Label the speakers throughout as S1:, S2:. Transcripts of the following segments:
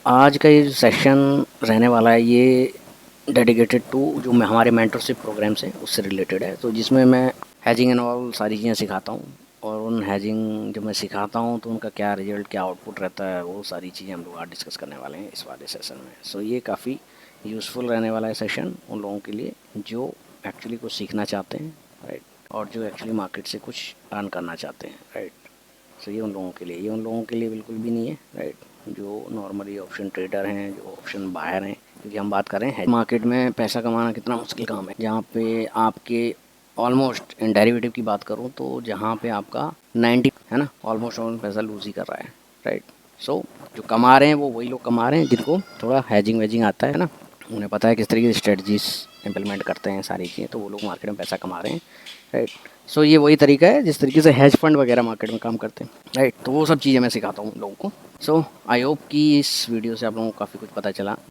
S1: आज का ये सेशन रहने वाला है, ये डेडिकेटेड टू जो मैं हमारे मेंटरशिप प्रोग्राम से उससे रिलेटेड है। तो जिसमें मैं हैजिंग एंड ऑल सारी चीज़ें सिखाता हूँ, और उन हैजिंग जब मैं सिखाता हूँ तो उनका क्या रिजल्ट, क्या आउटपुट रहता है, वो सारी चीज़ें हम लोग आज डिस्कस करने वाले हैं इस वाले सेशन में। सो ये काफ़ी यूज़फुल रहने वाला है सेशन उन लोगों के लिए जो एक्चुअली कुछ सीखना चाहते हैं, राइट, और जो एक्चुअली मार्केट से कुछ अर्न करना चाहते हैं, राइट। सो ये उन लोगों के लिए, ये उन लोगों के लिए बिल्कुल भी नहीं है, राइट, जो नॉर्मली ऑप्शन ट्रेडर हैं, जो ऑप्शन बायर हैं। क्योंकि हम बात कर रहे हैं मार्केट में पैसा कमाना कितना मुश्किल काम है, जहाँ पे आपके ऑलमोस्ट इन डेरिवेटिव की बात करूँ तो जहाँ पे आपका 90 है ना, ऑलमोस्ट पैसा लूज ही कर रहा है, राइट। सो जो कमा रहे हैं वो वही लोग कमा रहे हैं जिनको थोड़ा हैजिंग वेजिंग आता है ना, उन्हें पता है किस तरीके से स्ट्रेटजीज इंप्लीमेंट करते हैं सारी चीज़ें, तो वो लोग मार्केट में पैसा कमा रहे हैं, राइट। सो ये वही तरीका है जिस तरीके से हेज फंड वगैरह मार्केट में काम करते हैं, राइट। तो वो सब चीज़ें मैं सिखाता हूँ लोगों को। सो आई होप कि इस वीडियो से आप लोगों को काफ़ी कुछ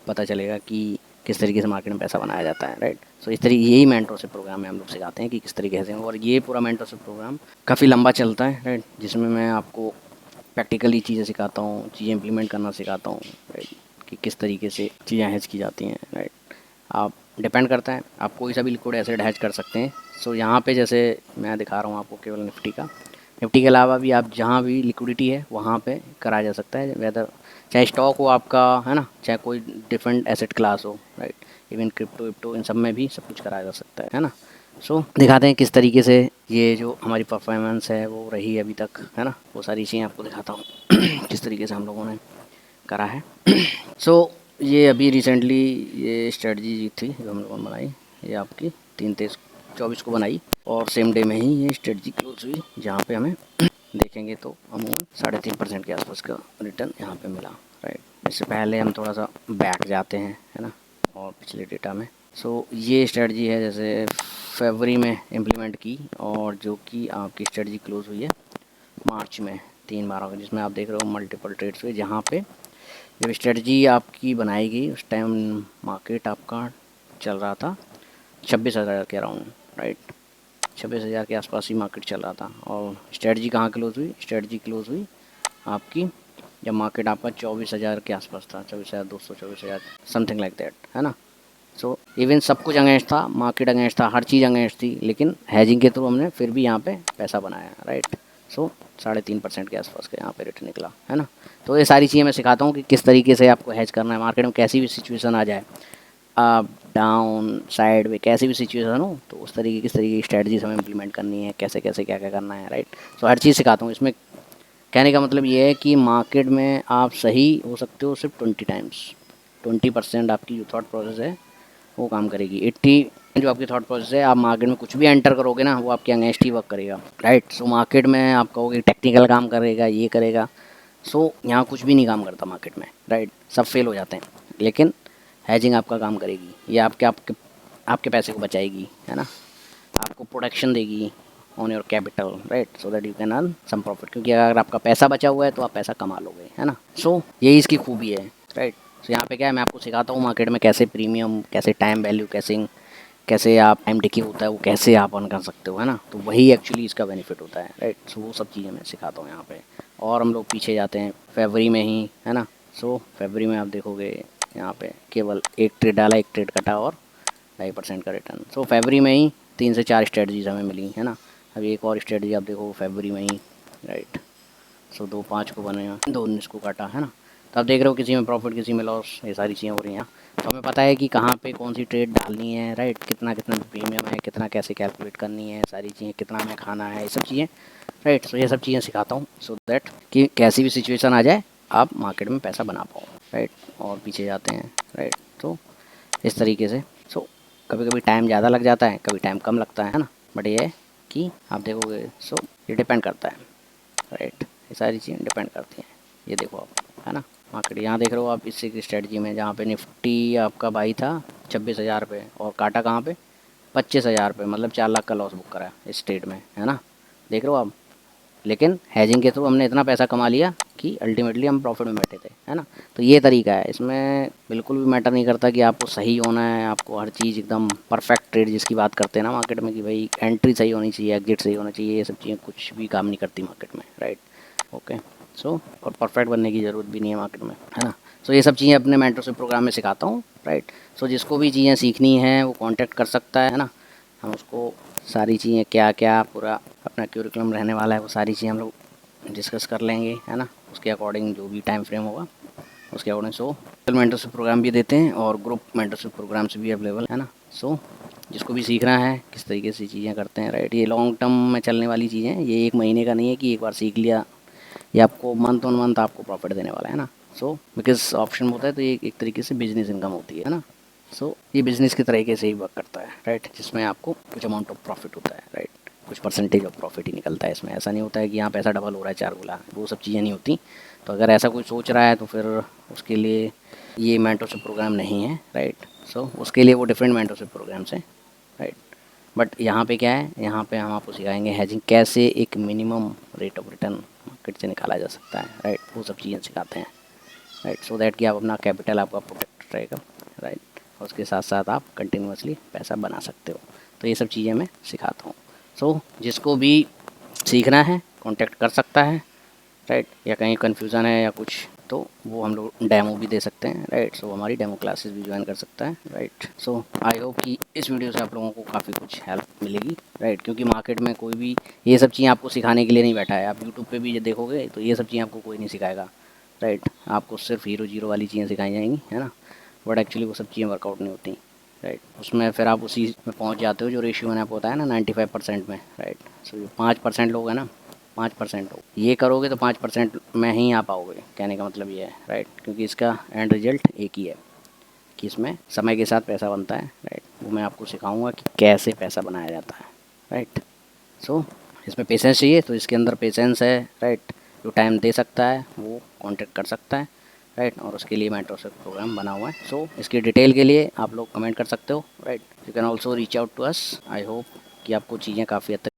S1: पता चलेगा कि किस तरीके से मार्केट में पैसा बनाया जाता है, राइट। सो इस तरीके यही मेंटरशिप प्रोग्राम में हम लोग सिखाते हैं कि किस तरीके से, और ये पूरा मेंटरशिप प्रोग्राम काफ़ी लंबा चलता है, राइट, जिसमें मैं आपको प्रैक्टिकली चीज़ें सिखाता हूँ, चीज़ें इंप्लीमेंट करना सिखाता हूँ, राइट, कि किस तरीके से चीज़ें हैज की जाती हैं, राइट। आप डिपेंड करता है, आप कोई सा भी लिक्विड एसिड हैज कर सकते हैं। सो यहाँ पे जैसे मैं दिखा रहा हूँ आपको केवल निफ्टी के अलावा भी आप जहाँ भी लिक्विडिटी है वहाँ पे कराया जा सकता है, वेदर चाहे स्टॉक हो आपका, है ना, चाहे कोई डिफरेंट एसेट क्लास हो, राइट, इवन क्रिप्टो विप्टो, इन सब में भी सब कुछ कराया जा सकता है ना। सो दिखाते हैं किस तरीके से ये जो हमारी परफॉर्मेंस है वो रही अभी तक, है ना, वो सारी चीज़ें आपको दिखाता हूँ किस तरीके से हम लोगों ने करा है। सो ये अभी रिसेंटली ये स्ट्रेटजी थी जो हम लोगों ने बनाई, ये आपकी 3/23/24 को बनाई, और सेम डे में ही ये स्ट्रेटजी क्लोज हुई, जहाँ पे हमें देखेंगे तो अमूमन 3.5% के आसपास का रिटर्न यहाँ पे मिला, राइट। इससे पहले हम थोड़ा सा बैक जाते हैं, है ना, और पिछले डेटा में। सो ये स्ट्रेटजी है जैसे फरवरी में इम्प्लीमेंट की, और जो कि आपकी स्ट्रेटजी क्लोज हुई है मार्च में 3/12 को, जिसमें आप देख रहे हो मल्टीपल ट्रेड्स हुए, जहाँ पे जब स्ट्रेटजी आपकी बनाई गई उस टाइम मार्केट आपका चल रहा था 26,000 के अराउंड, राइट, 26,000 के आसपास ही मार्केट चल रहा था। और स्ट्रेटजी कहाँ क्लोज हुई, स्ट्रेटजी क्लोज हुई आपकी जब मार्केट आपका 24,000 के आसपास था, 24,200, 24,000 समथिंग लाइक दैट, है ना। सो इवन सब कुछ अगेंस्ट था, मार्केट अगेंस्ट था, हर चीज़ अगेंस्ट थी, लेकिन हैजिंग के थ्रू हमने फिर भी यहाँ पे पैसा बनाया, राइट। सो 3.5% के आसपास का यहाँ पे रिटर्न निकला, है ना। तो ये सारी चीज़ें मैं सिखाता हूँ कि किस तरीके से आपको हैज करना है मार्केट में, कैसी भी सिचुएशन आ जाए, अप डाउन साइड में कैसी भी सिचुएशन हो, तो उस तरीके किस तरीके की स्ट्रेटजीज हमें इंप्लीमेंट करनी है, कैसे कैसे क्या क्या करना है, राइट। सो हर चीज़ सिखाता हूँ इसमें। कहने का मतलब ये है कि मार्केट में आप सही हो सकते हो सिर्फ 20 टाइम्स, 20% आपकी जो थॉट प्रोसेस है वो काम करेगी, 80 जो आपकी थॉट प्रोसेस है, आप मार्केट में कुछ भी एंटर करोगे ना वो आपके अगेंस्ट ही वर्क करेगा, राइट। सो मार्केट में आप कहोगे टेक्निकल काम करेगा, ये करेगा, सो यहाँ कुछ भी नहीं काम करता मार्केट में, राइट, सब फेल हो जाते हैं। लेकिन हैजिंग आपका काम करेगी, ये आपके आपके आपके पैसे को बचाएगी, है ना, आपको प्रोटेक्शन देगी on your capital, right, so that you can earn some profit. क्योंकि अगर आपका पैसा बचा हुआ है तो आप पैसा कमा लोगे, है ना। सो यही इसकी खूबी है, राइट। सो यहाँ पे क्या है, मैं आपको सिखाता हूँ मार्केट में कैसे प्रीमियम, कैसे टाइम वैल्यू, कैसे आप टाइम टिकी होता है वो कैसे आप अर्न कर सकते हो, है ना। तो वही एक्चुअली इसका बेनिफिट होता है, राइट। सो वो सब चीज़ें मैं सिखाता हूँ यहाँ पे। और हम लोग पीछे जाते हैं फरवरी में ही, है ना। सो फरवरी में आप देखोगे यहाँ पे केवल एक ट्रेड डाला, एक ट्रेड कटा, और 2.5% का रिटर्न। सो फरवरी में ही 3 से 4 स्ट्रेटजीज हमें मिली, है ना। अभी एक और स्ट्रेटजी आप देखो फरवरी में ही, राइट। सो 2/5 को बनेगा, 2/19 को काटा, है ना। तो आप देख रहे हो किसी में प्रॉफिट, किसी में लॉस, ये सारी चीज़ें हो रही हैं। तो हमें पता है कि कहाँ पे कौन सी ट्रेड डालनी है, राइट, कितना कितना प्रीमियम है, कितना कैसे कैलकुलेट करनी है, सारी चीज़ें, कितना हमें खाना है, ये सब चीज़ें, राइट। सो ये सब चीज़ें सिखाता हूँ सो दैट कि कैसी भी सिचुएशन आ जाए आप मार्केट में पैसा बना पाओ, राइट। और पीछे जाते हैं, राइट। तो इस तरीके से सो कभी कभी टाइम ज़्यादा लग जाता है, कभी टाइम कम लगता है ना, बट ये है कि आप देखोगे। सो ये डिपेंड करता है, राइट, ये सारी चीज़ें डिपेंड करती हैं। ये देखो आप, है ना, मार्केट यहाँ देख रहे हो आप, इसी की स्ट्रेटजी में जहाँ पे निफ्टी आपका बाई था 26,000 पे, और काटा कहाँ पे 25,000 पे, मतलब 4 लाख का लॉस बुक करा इस ट्रेड में, है ना, देख रहे हो आप। लेकिन हैजिंग के थ्रू हमने इतना पैसा कमा लिया कि अल्टीमेटली हम प्रॉफिट में बैठे थे, है ना। तो ये तरीका है, इसमें बिल्कुल भी मैटर नहीं करता कि आपको सही होना है, आपको हर चीज़ एकदम परफेक्ट ट्रेड जिसकी बात करते हैं ना मार्केट में, कि भाई एंट्री सही होनी चाहिए, एग्जिट सही होना चाहिए, ये सब चीज़ें कुछ भी काम नहीं करती मार्केट में, राइट। ओके। सो और परफेक्ट बनने की ज़रूरत भी नहीं है मार्केट में, है ना। सो ये सब चीज़ें अपने मेंटरशिप प्रोग्राम में सिखाता हूँ, राइट। सो जिसको भी चीज़ें सीखनी हैं वो कांटेक्ट कर सकता है ना। हम उसको सारी चीज़ें क्या क्या पूरा अपना क्यूरिकुलम रहने वाला है वो सारी चीज़ें हम लोग डिस्कस कर लेंगे, है ना। उसके अकॉर्डिंग जो भी टाइम फ्रेम होगा उसके अकॉर्डिंग। सो मेंटरशिप प्रोग्राम भी देते हैं और ग्रुप मेंटरशिप प्रोग्राम्स भी अवेलेबल है ना। सो जिसको भी सीखना है किस तरीके से चीज़ें करते हैं, राइट। ये लॉन्ग टर्म में चलने वाली चीज़ें हैं, ये 1 महीने का नहीं है कि एक बार सीख लिया, ये आपको मंथ ऑन मंथ आपको प्रॉफिट देने वाला है ना। सो बिकॉज ऑप्शन होता है तो ये एक तरीके से बिजनेस इनकम होती है ना। सो ये बिजनेस के तरीके से ही वर्क करता है, राइट, जिसमें आपको कुछ अमाउंट ऑफ प्रॉफिट होता है, राइट। कुछ परसेंटेज ऑफ प्रॉफिट ही निकलता है इसमें। ऐसा नहीं होता है कि यहाँ पैसा डबल हो रहा है 4 गुना, वो सब चीज़ें नहीं होती। तो अगर ऐसा कोई सोच रहा है तो फिर उसके लिए ये मेंटरशिप प्रोग्राम नहीं है, राइट। सो उसके लिए वो डिफरेंट मेंटरशिप प्रोग्राम्स हैं, राइट। बट यहाँ पे क्या है, यहाँ पे हम आपको सिखाएंगे हैजिंग कैसे एक minimum rate of return market से निकाला जा सकता है, राइट। वो सब चीज़ें सिखाते हैं, राइट। सो दैट कि आप अपना कैपिटल आपका प्रोटेक्ट रहेगा, राइट। और उसके साथ साथ आप कंटिन्यूसली पैसा बना सकते हो। तो ये सब चीज़ें मैं सिखाता हूँ। सो जिसको भी सीखना है कांटेक्ट कर सकता है, राइट। या कहीं कन्फ्यूज़न है या कुछ तो वो हम लोग डेमो भी दे सकते हैं, राइट। सो हमारी डेमो क्लासेस भी ज्वाइन कर सकता है, राइट। सो आई होप कि इस वीडियो से आप लोगों को काफ़ी कुछ हेल्प मिलेगी, राइट। क्योंकि मार्केट में कोई भी ये सब चीज़ें आपको सिखाने के लिए नहीं बैठा है। आप यूट्यूब पे भी देखोगे तो ये सब चीज़ें आपको कोई नहीं सिखाएगा, राइट। आपको सिर्फ हीरो जीरो वाली चीज़ें सिखाई जाएंगी, है ना। बट एक्चुअली वो सब चीज़ें वर्कआउट नहीं होती, राइट। उसमें फिर आप उसी में पहुंच जाते हो जो रेशियो मैंने आपको बताया ना 95% में, राइट। सो जो 5% लोग हैं ना, 5% लोग ये करोगे तो 5% में ही आ पाओगे, कहने का मतलब ये है, राइट। क्योंकि इसका एंड रिजल्ट एक ही है कि इसमें समय के साथ पैसा बनता है, राइट। वो मैं आपको सिखाऊंगा कि कैसे पैसा बनाया जाता है, राइट। सो इसमें पेशेंस चाहिए, तो इसके अंदर पेशेंस है, राइट। जो टाइम दे सकता है वो कांटेक्ट कर सकता है, राइट। और उसके लिए मेंटरशिप प्रोग्राम बना हुआ है। सो इसकी डिटेल के लिए आप लोग कमेंट कर सकते हो, right. You can also reach out to us. I hope कि आपको चीज़ें काफ़ी हद तक